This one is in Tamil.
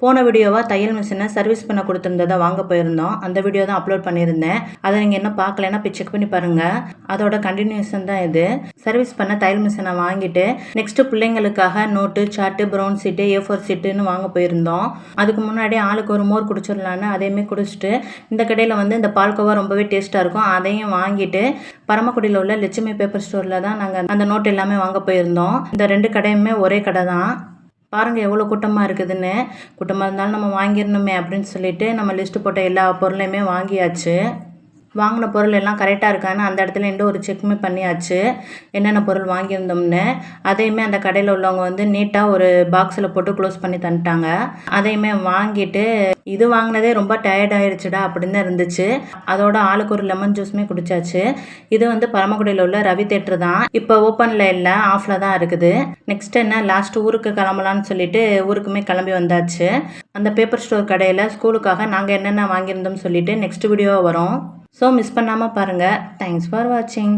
போன வீடியோவாக தையல் மிஷினை சர்வீஸ் பண்ண கொடுத்துருந்ததை வாங்க போயிருந்தோம். அந்த வீடியோ தான் அப்லோட் பண்ணியிருந்தேன். அதை நீங்கள் என்ன பார்க்கலன்னா போய் செக் பண்ணி பாருங்கள். அதோட கண்டினியூஷன் தான் இது. சர்வீஸ் பண்ண தையல் மிஷினை வாங்கிட்டு நெக்ஸ்ட்டு பிள்ளைங்களுக்காக நோட்டு, சார்ட்டு, ப்ரௌன் சீட்டு, A4 சீட்டுன்னு வாங்க போயிருந்தோம். அதுக்கு முன்னாடி ஆளுக்கு ஒரு மோர் குடிச்சிடலான்னு அதையுமே குடிச்சிட்டு இந்த கடையில் இந்த பால்கோவா ரொம்பவே டேஸ்ட்டாக இருக்கும். அதையும் வாங்கிட்டு பரமக்குடியில் உள்ள லட்சுமி பேப்பர் ஸ்டோரில் தான் நாங்கள் அந்த நோட்டு எல்லாமே வாங்க போயிருந்தோம். இந்த 2 கடையுமே ஒரே கடை தான். பாருங்கள் எவ்வளோ கூட்டமாக இருக்குதுன்னு. கூட்டமாக இருந்தாலும் நம்ம வாங்கிடணுமே அப்படின்னு சொல்லிட்டு நம்ம லிஸ்ட்டு போட்ட எல்லா பொருளையுமே வாங்கியாச்சு. வாங்கின பொருள் எல்லாம் கரெக்டாக இருக்கான்னு அந்த இடத்துல எந்த ஒரு செக்குமே பண்ணியாச்சு. என்னென்ன பொருள் வாங்கியிருந்தோம்னு அதையுமே அந்த கடையில் உள்ளவங்க நீட்டாக ஒரு பாக்ஸில் போட்டு க்ளோஸ் பண்ணி தந்துட்டாங்க. அதையுமே வாங்கிட்டு இது வாங்கினதே ரொம்ப டயர்ட் ஆயிடுச்சுடா அப்படின்னு தான் இருந்துச்சு. அதோட ஆளுக்கு ஒரு லெமன் ஜூஸுமே குடிச்சாச்சு. இது பரமக்குடியில் உள்ள ரவி தேட்டர் தான். இப்போ ஓப்பனில் இல்லை, ஆஃபில் தான் இருக்குது. நெக்ஸ்ட் என்ன, லாஸ்ட் ஊருக்கு கிளம்பலான்னு சொல்லிட்டு ஊருக்குமே கிளம்பி வந்தாச்சு. அந்த பேப்பர் ஸ்டோர் கடையில் ஸ்கூலுக்காக நாங்கள் என்னென்ன வாங்கியிருந்தோம்னு சொல்லிட்டு நெக்ஸ்ட் வீடியோ வரும். ஸோ மிஸ் பண்ணாமல் பாருங்கள். தேங்க்ஸ் ஃபார் வாட்சிங்.